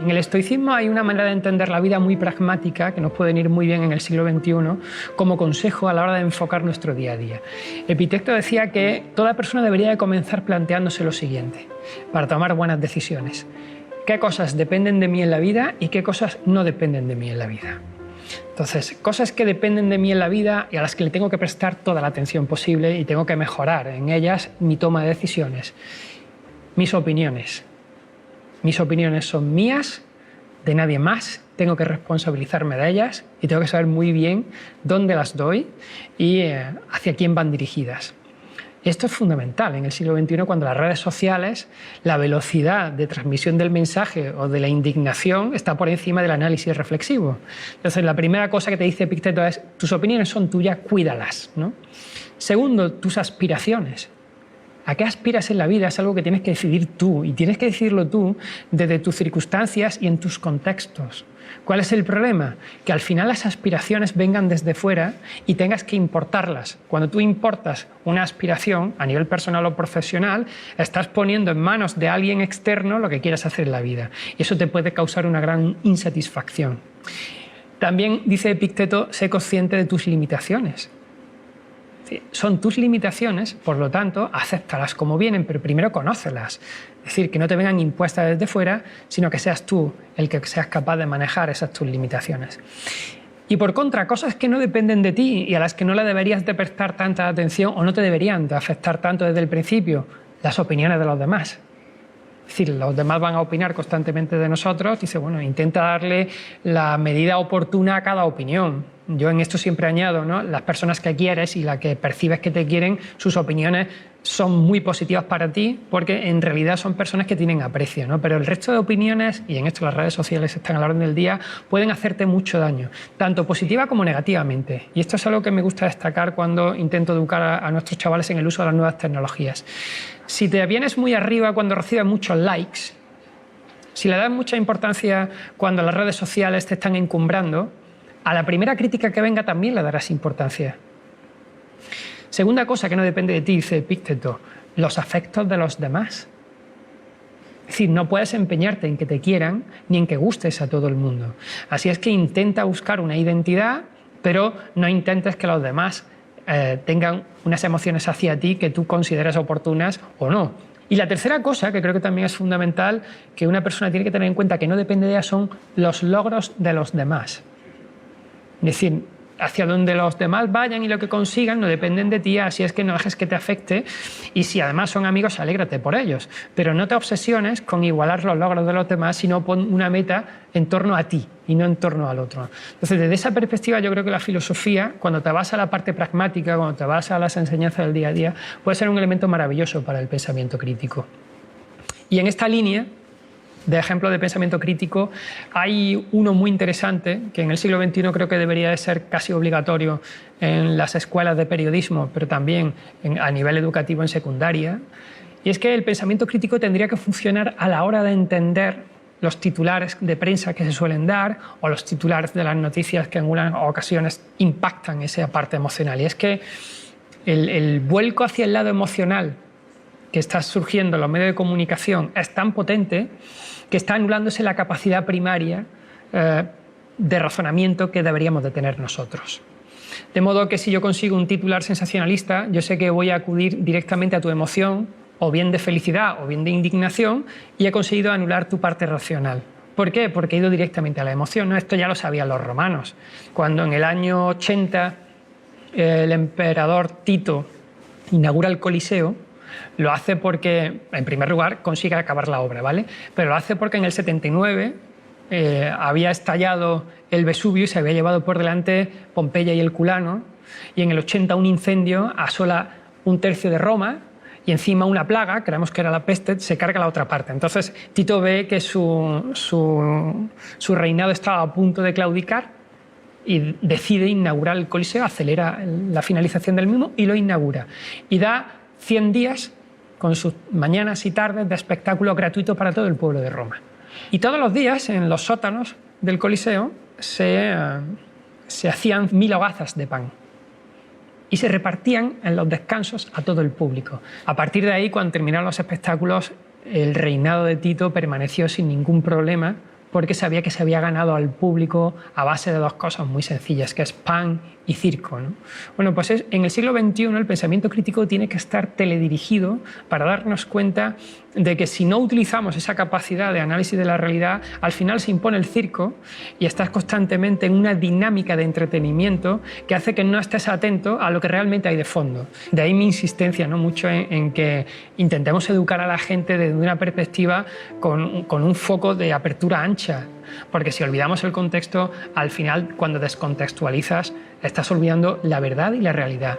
En el estoicismo hay una manera de entender la vida muy pragmática que nos puede venir muy bien en el siglo XXI como consejo a la hora de enfocar nuestro día a día. Epicteto decía que toda persona debería de comenzar planteándose lo siguiente para tomar buenas decisiones. ¿Qué cosas dependen de mí en la vida y qué cosas no dependen de mí en la vida? Entonces, cosas que dependen de mí en la vida y a las que le tengo que prestar toda la atención posible y tengo que mejorar en ellas mi toma de decisiones. Mis opiniones. Mis opiniones son mías, de nadie más, tengo que responsabilizarme de ellas y tengo que saber muy bien dónde las doy y hacia quién van dirigidas. Esto es fundamental en el siglo XXI cuando las redes sociales, la velocidad de transmisión del mensaje o de la indignación está por encima del análisis reflexivo. Entonces, la primera cosa que te dice Epicteto es: tus opiniones son tuyas, cuídalas, ¿no? Segundo, tus aspiraciones. ¿A qué aspiras en la vida? Es algo que tienes que decidir tú, y tienes que decidirlo tú desde tus circunstancias y en tus contextos. ¿Cuál es el problema? Que al final las aspiraciones vengan desde fuera y tengas que importarlas. Cuando tú importas una aspiración a nivel personal o profesional, estás poniendo en manos de alguien externo lo que quieres hacer en la vida. Y eso te puede causar una gran insatisfacción. También dice Epicteto, sé consciente de tus limitaciones. Son tus limitaciones, por lo tanto, acéptalas como vienen, pero primero conócelas. Es decir, que no te vengan impuestas desde fuera, sino que seas tú el que seas capaz de manejar esas tus limitaciones. Y por contra, cosas que no dependen de ti y a las que no le deberías de prestar tanta atención o no te deberían de afectar tanto desde el principio, las opiniones de los demás. Es decir, los demás van a opinar constantemente de nosotros. Dice, bueno, intenta darle la medida oportuna a cada opinión. Yo en esto siempre añado, ¿no? Las personas que quieres y las que percibes que te quieren, sus opiniones son muy positivas para ti porque en realidad son personas que tienen aprecio, ¿no? Pero el resto de opiniones, y en esto las redes sociales están a la orden del día, pueden hacerte mucho daño, tanto positiva como negativamente. Y esto es algo que me gusta destacar cuando intento educar a nuestros chavales en el uso de las nuevas tecnologías. Si te vienes muy arriba cuando recibes muchos likes, si le das mucha importancia cuando las redes sociales te están encumbrando, a la primera crítica que venga también le darás importancia. Segunda cosa que no depende de ti, dice Epicteto, los afectos de los demás. Es decir, no puedes empeñarte en que te quieran ni en que gustes a todo el mundo. Así es que intenta buscar una identidad, pero no intentes que los demás tengan unas emociones hacia ti que tú consideres oportunas o no. Y la tercera cosa, que creo que también es fundamental, que una persona tiene que tener en cuenta que no depende de ella, son los logros de los demás. Es decir, hacia donde los demás vayan y lo que consigan no dependen de ti, así es que no dejes que te afecte, y si además son amigos, alégrate por ellos, pero no te obsesiones con igualar los logros de los demás, sino pon una meta en torno a ti y no en torno al otro. Entonces, desde esa perspectiva, yo creo que la filosofía, cuando te vas a la parte pragmática, cuando te vas a las enseñanzas del día a día, puede ser un elemento maravilloso para el pensamiento crítico. Y en esta línea de ejemplo de pensamiento crítico, hay uno muy interesante que en el siglo XXI creo que debería de ser casi obligatorio en las escuelas de periodismo, pero también a nivel educativo en secundaria, y es que el pensamiento crítico tendría que funcionar a la hora de entender los titulares de prensa que se suelen dar o los titulares de las noticias que en algunas ocasiones impactan esa parte emocional. Y es que el vuelco hacia el lado emocional que está surgiendo en los medios de comunicación es tan potente que está anulándose la capacidad primaria de razonamiento que deberíamos de tener nosotros. De modo que si yo consigo un titular sensacionalista, yo sé que voy a acudir directamente a tu emoción, o bien de felicidad o bien de indignación, y he conseguido anular tu parte racional. ¿Por qué? Porque he ido directamente a la emoción, ¿no? Esto ya lo sabían los romanos. Cuando en el año 80 el emperador Tito inaugura el Coliseo, lo hace porque, en primer lugar, consigue acabar la obra, ¿vale? Pero lo hace porque en el 79 había estallado el Vesubio y se había llevado por delante Pompeya y el Culano, y en el 80 un incendio asola un tercio de Roma y encima una plaga, creemos que era la peste, se carga la otra parte. Entonces Tito ve que su reinado estaba a punto de claudicar y decide inaugurar el Coliseo, acelera la finalización del mismo y lo inaugura. Y da 100 días con sus mañanas y tardes de espectáculo gratuito para todo el pueblo de Roma. Y todos los días en los sótanos del Coliseo se hacían 1000 hogazas de pan y se repartían en los descansos a todo el público. A partir de ahí, cuando terminaron los espectáculos, el reinado de Tito permaneció sin ningún problema porque sabía que se había ganado al público a base de dos cosas muy sencillas, que es pan y circo, ¿no? Bueno, pues en el siglo XXI el pensamiento crítico tiene que estar teledirigido para darnos cuenta de que si no utilizamos esa capacidad de análisis de la realidad, al final se impone el circo y estás constantemente en una dinámica de entretenimiento que hace que no estés atento a lo que realmente hay de fondo. De ahí mi insistencia, ¿no?, mucho en que intentemos educar a la gente desde una perspectiva con un foco de apertura ancha, porque si olvidamos el contexto, al final, cuando descontextualizas, estás olvidando la verdad y la realidad.